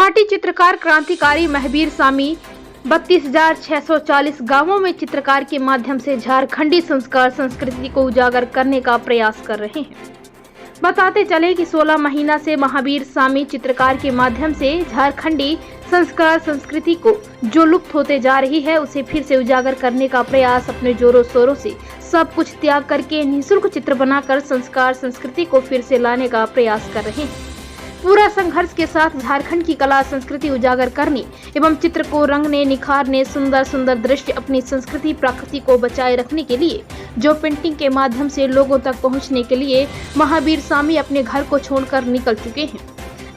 माटी चित्रकार क्रांतिकारी महावीर स्वामी 32,640 गांवों में चित्रकार के माध्यम से झारखंडी संस्कार संस्कृति को उजागर करने का प्रयास कर रहे हैं। बताते चले कि 16 महीना से महावीर स्वामी चित्रकार के माध्यम से झारखंडी संस्कार संस्कृति को जो लुप्त होते जा रही है उसे फिर से उजागर करने का प्रयास अपने जोरों शोरों से सब कुछ त्याग करके निःशुल्क चित्र बनाकर संस्कार संस्कृति को फिर से लाने का प्रयास कर रहे हैं। पूरा संघर्ष के साथ झारखंड की कला संस्कृति उजागर करने एवं चित्र को रंगने निखारने सुंदर सुंदर दृश्य अपनी संस्कृति प्रकृति को बचाए रखने के लिए जो पेंटिंग के माध्यम से लोगों तक पहुंचने के लिए महावीर स्वामी अपने घर को छोड़कर निकल चुके हैं।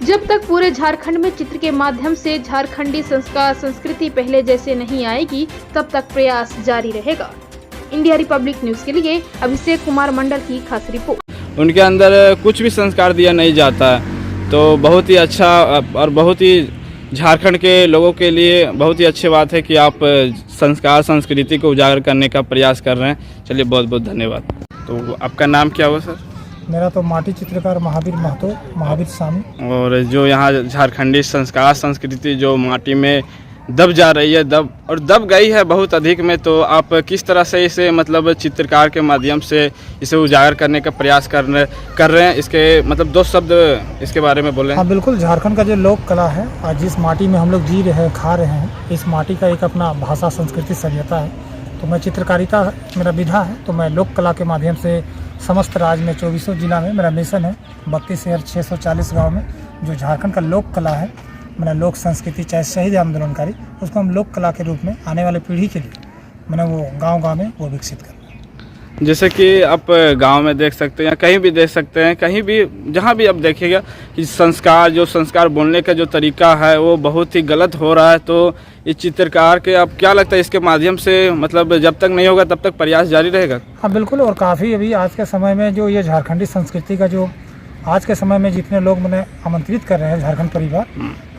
जब तक पूरे झारखंड में चित्र के माध्यम से झारखंडी संस्कार संस्कृति पहले जैसे नहीं आएगी तब तक प्रयास जारी रहेगा। इंडिया रिपब्लिक न्यूज के लिए अभिषेक कुमार मंडल की खास रिपोर्ट। उनके अंदर कुछ भी संस्कार दिया नहीं जाता है, तो बहुत ही अच्छा और बहुत ही झारखंड के लोगों के लिए बहुत ही अच्छी बात है कि आप संस्कार संस्कृति को उजागर करने का प्रयास कर रहे हैं। चलिए बहुत बहुत धन्यवाद। तो आपका नाम क्या हुआ सर? मेरा तो माटी चित्रकार महावीर महतो, महावीर स्वामी। और जो यहाँ झारखंडी संस्कार संस्कृति जो माटी में दब जा रही है, दब गई है बहुत अधिक में, तो आप किस तरह से इसे मतलब चित्रकार के माध्यम से इसे उजागर करने का प्रयास कर रहे हैं, इसके मतलब दो शब्द इसके बारे में बोलें। हाँ बिल्कुल, झारखंड का जो लोक कला है आज जिस माटी में हम लोग जी रहे हैं, खा रहे हैं, इस माटी का एक अपना भाषा संस्कृति सभ्यता है। तो मैं चित्रकारिता मेरा विधा है, तो मैं लोक कला के माध्यम से समस्त राज्य में 24 जिला में मेरा मिशन है। 32,640 गाँव में जो झारखंड का लोक कला है, मैंने लोक संस्कृति चाहे शहीद आंदोलनकारी, उसको हम लोक कला के रूप में आने वाले पीढ़ी के लिए मैंने वो गांव-गांव में वो विकसित करना है। जैसे कि आप गांव में देख सकते हैं या कहीं भी देख सकते हैं, कहीं भी जहां भी आप देखिएगा कि संस्कार बोलने का जो तरीका है वो बहुत ही गलत हो रहा है। तो इस चित्रकार के आप क्या लगता है इसके माध्यम से मतलब जब तक नहीं होगा तब तक प्रयास जारी रहेगा? हाँ बिल्कुल, और काफ़ी अभी आज के समय में जो ये झारखंडी संस्कृति का जो आज के समय में जितने लोग मैंने आमंत्रित कर रहे हैं झारखंड परिवार,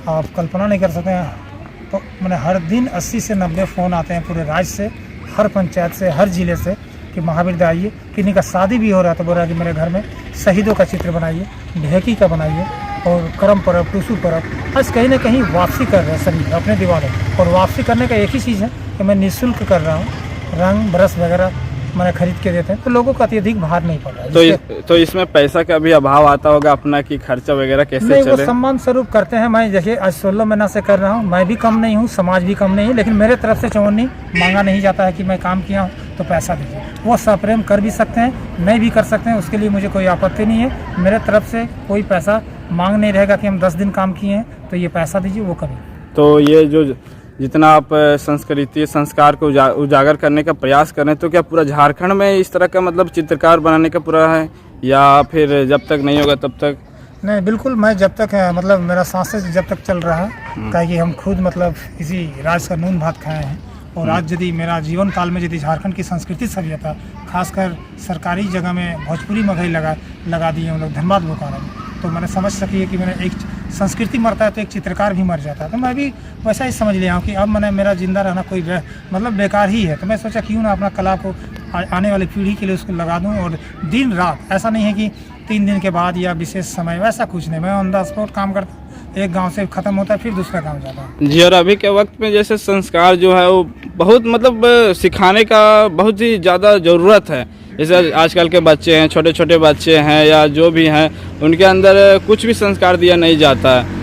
आप कल्पना नहीं कर सकते हैं। तो मैंने हर दिन 80 से 90 फ़ोन आते हैं पूरे राज्य से, हर पंचायत से, हर ज़िले से कि महावीर दा आइए। किन्हीं का शादी भी हो रहा है तो बोल रहा है कि मेरे घर में शहीदों का चित्र बनाइए, ढेकी का बनाइए, और करम पर्व, टूसू पर्व। आज कहीं ना कहीं वापसी कर रहे हैं सभी अपने दीवारों, और वापसी करने का एक ही चीज़ है कि मैं निःशुल्क कर रहा हूँ। रंग ब्रश वगैरह मैंने खरीद के देते हैं, तो लोगों को अत्यधिक भार नहीं पड़ रहा है। तो इसमें पैसा का भी अभाव आता होगा अपना, कि खर्चा वगैरह कैसे नहीं, चले? वो सम्मान स्वरूप करते हैं। मैं देखिए आज 16 महीना से कर रहा हूँ, मैं भी कम नहीं हूँ, समाज भी कम नहीं है, लेकिन मेरे तरफ से चवन्नी मांगा नहीं जाता है कि मैं काम किया हूँ तो पैसा दीजिए। वो सप्रेम कर भी सकते हैं, नहीं भी कर सकते हैं, उसके लिए मुझे कोई आपत्ति नहीं है। मेरे तरफ से कोई पैसा मांग नहीं रहेगा कि हम 10 दिन काम किए हैं तो ये पैसा दीजिए, वो कभी। तो ये जो जितना आप संस्कृति संस्कार को उजागर करने का प्रयास कर रहे हैं, तो क्या पूरा झारखंड में इस तरह का मतलब चित्रकार बनाने का पूरा है, या फिर जब तक नहीं होगा तब तक? नहीं बिल्कुल, मैं जब तक मतलब मेरा सांसें जब तक चल रहा है, ताकि हम खुद मतलब इसी राज का नून भात खाए हैं। और आज यदि मेरा जीवन काल में यदि झारखंड की संस्कृति सभ्यता खासकर सरकारी जगह में भोजपुरी मगही लगा दिए हम लोग धनबाद बोकारो में, तो मैंने समझ सकी है कि मैंने एक संस्कृति मरता है तो एक चित्रकार भी मर जाता है। तो मैं भी वैसा ही समझ लिया हूँ कि अब मैंने मेरा जिंदा रहना कोई मतलब बेकार ही है। तो मैं सोचा क्यों ना अपना कला को आने वाली पीढ़ी के लिए उसको लगा दूँ, और दिन रात ऐसा नहीं है कि 3 दिन के बाद या विशेष समय, वैसा कुछ नहीं। मैं ऑन द स्पॉट काम करता, एक गांव से ख़त्म होता है फिर दूसरा गांव जाता है जी। और अभी के वक्त में जैसे संस्कार जो है वो बहुत मतलब सिखाने का बहुत ही ज़्यादा ज़रूरत है। जैसे आजकल के बच्चे हैं, छोटे छोटे बच्चे हैं या जो भी हैं, उनके अंदर कुछ भी संस्कार दिया नहीं जाता है।